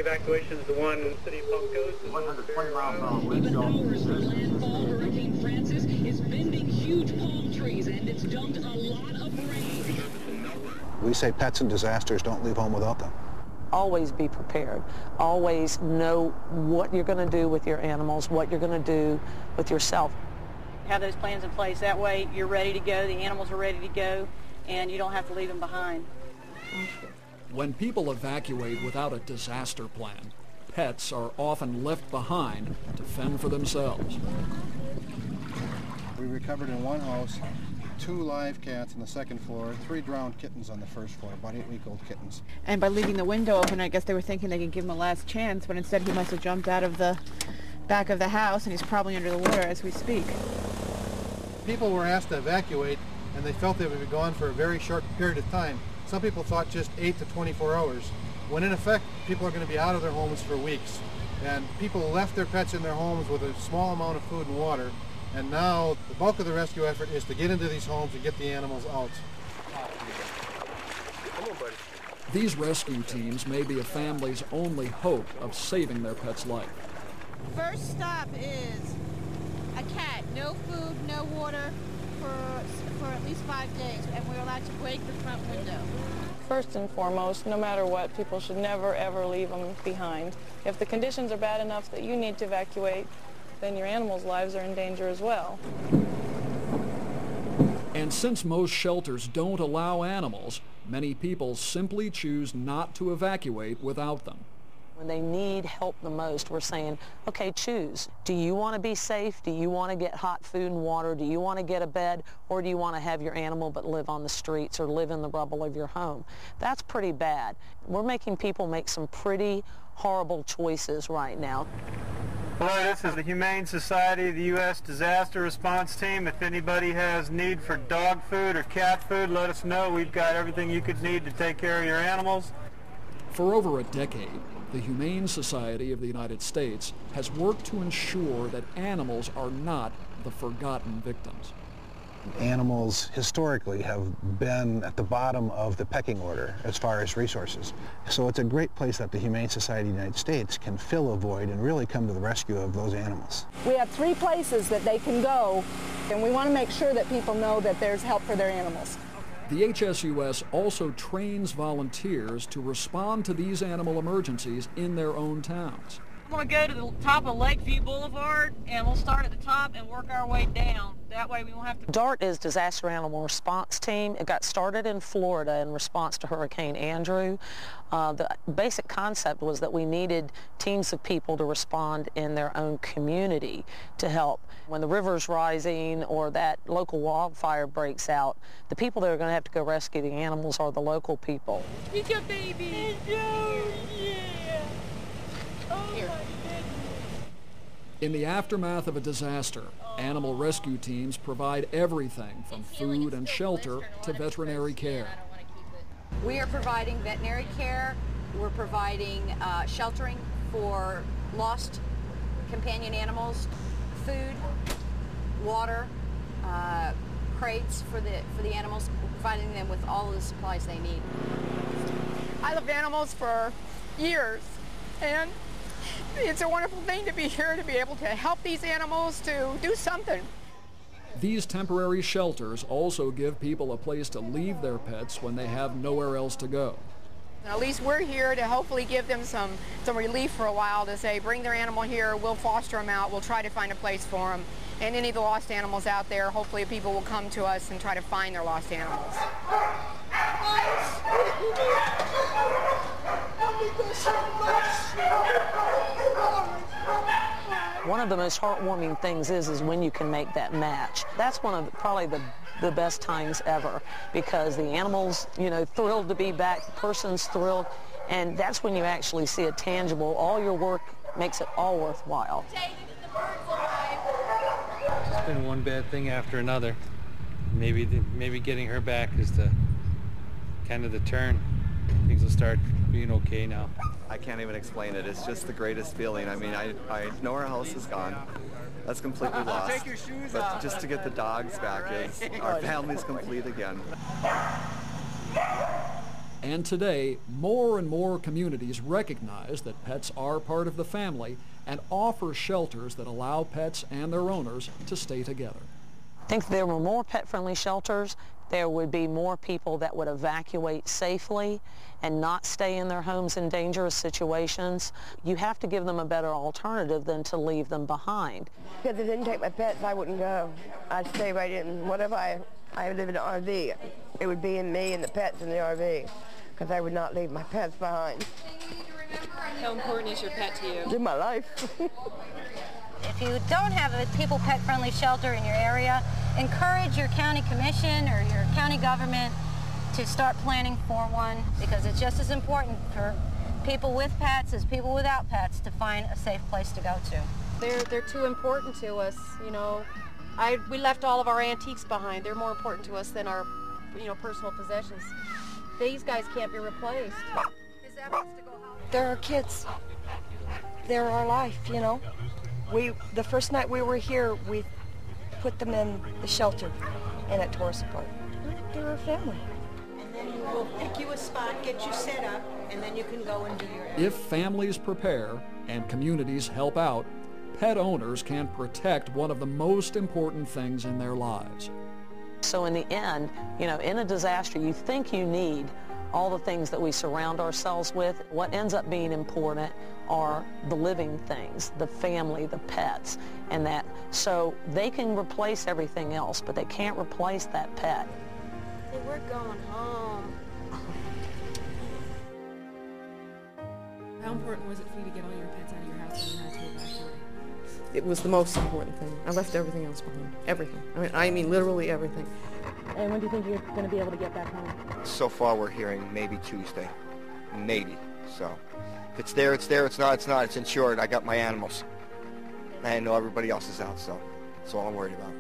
primary evacuation is the one in the city of Palm Coast. 120 miles an hour wind. Hours, the landfall Hurricane Francis is bending huge palm trees, and it's dumped a lot of rain. We say pets in disasters don't leave home without them. Always be prepared. Always know what you're going to do with your animals, what you're going to do with yourself. Have those plans in place. That way you're ready to go, the animals are ready to go, and you don't have to leave them behind. When people evacuate without a disaster plan, pets are often left behind to fend for themselves. We recovered in one house 2 live cats on the second floor, 3 drowned kittens on the first floor, about 8-week-old kittens. And by leaving the window open, I guess they were thinking they could give him a last chance, but instead he must have jumped out of the back of the house, and he's probably under the water as we speak. People were asked to evacuate, and they felt they would be gone for a very short period of time. Some people thought just 8 to 24 hours, when in effect, people are going to be out of their homes for weeks. And people left their pets in their homes with a small amount of food and water, and now the bulk of the rescue effort is to get into these homes and get the animals out. Come on, buddy. These rescue teams may be a family's only hope of saving their pet's life. First stop is a cat. No food, no water for at least 5 days, and we're allowed to break the front window. First and foremost, no matter what, people should never, ever leave them behind. If the conditions are bad enough that you need to evacuate, then your animals' lives are in danger as well. And since most shelters don't allow animals, many people simply choose not to evacuate without them. When they need help the most, we're saying, okay, choose. Do you want to be safe? Do you want to get hot food and water? Do you want to get a bed? Or do you want to have your animal but live on the streets or live in the rubble of your home? That's pretty bad. We're making people make some pretty horrible choices right now. Hello, this is the Humane Society, the U.S. Disaster Response Team. If anybody has need for dog food or cat food, let us know. We've got everything you could need to take care of your animals. For over a decade, the Humane Society of the United States has worked to ensure that animals are not the forgotten victims. Animals historically have been at the bottom of the pecking order as far as resources. So it's a great place that the Humane Society of the United States can fill a void and really come to the rescue of those animals. We have 3 places that they can go, and we want to make sure that people know that there's help for their animals. The HSUS also trains volunteers to respond to these animal emergencies in their own towns. I'm going to go to the top of Lakeview Boulevard, and we'll start at the top and work our way down. That way we won't have to... DART is Disaster Animal Response Team. It got started in Florida in response to Hurricane Andrew. The basic concept was that we needed teams of people to respond in their own community to help. When the river's rising or that local wildfire breaks out, the people that are going to have to go rescue the animals are the local people. It's a baby. Yeah. In the aftermath of a disaster, animal rescue teams provide everything from food and shelter to veterinary care. We are providing veterinary care, we're providing sheltering for lost companion animals, food, water, crates for the animals, providing them with all of the supplies they need. I loved animals for years, and it's a wonderful thing to be here to be able to help these animals to do something. These temporary shelters also give people a place to leave their pets when they have nowhere else to go. At least we're here to hopefully give them some relief for a while, to say bring their animal here, we'll foster them out, we'll try to find a place for them. And any of the lost animals out there, hopefully people will come to us and try to find their lost animals. One of the most heartwarming things is when you can make that match. That's one of probably the best times ever, because the animal's, thrilled to be back, the person's thrilled, and that's when you actually see it tangible. All your work makes it all worthwhile. It's been one bad thing after another. Maybe getting her back is kind of the turn. Things will start being okay now. I can't even explain it. It's just the greatest feeling. I mean, I know our house is gone. That's completely lost. Take your shoes but off. Just to get the dogs back is our family's complete again. And today, more and more communities recognize that pets are part of the family and offer shelters that allow pets and their owners to stay together. I think if there were more pet-friendly shelters, there would be more people that would evacuate safely and not stay in their homes in dangerous situations. You have to give them a better alternative than to leave them behind. Because I didn't take my pets, I wouldn't go. I'd stay right in. What if I live in an RV? It would be in me and the pets in the RV, because I would not leave my pets behind. How important is your pet to you? In my life. If you don't have a people pet-friendly shelter in your area, encourage your county commission or your county government to start planning for one, because it's just as important for people with pets as people without pets to find a safe place to go to. They're too important to us, you know. We left all of our antiques behind. They're more important to us than our, personal possessions. These guys can't be replaced. They're our kids. They're our life, you know. The first night we were here, we put them in the shelter, and it tore us apart. They're our family. And then we'll pick you a spot, get you set up, and then you can go and do your... If families prepare and communities help out, pet owners can protect one of the most important things in their lives. So in the end, in a disaster, you think you need all the things that we surround ourselves with. What ends up being important are the living things, the family, the pets, and that. So they can replace everything else, but they can't replace that pet. Hey, we're going home. How important was it for you to get all your pets out of your house when you had to evacuate? It was the most important thing. I left everything else behind. Everything. I mean literally everything. And when do you think you're going to be able to get back home? So far we're hearing maybe Tuesday. Maybe. So if it's there, it's there. It's not, it's not. It's insured. I got my animals. I know everybody else is out, so that's all I'm worried about.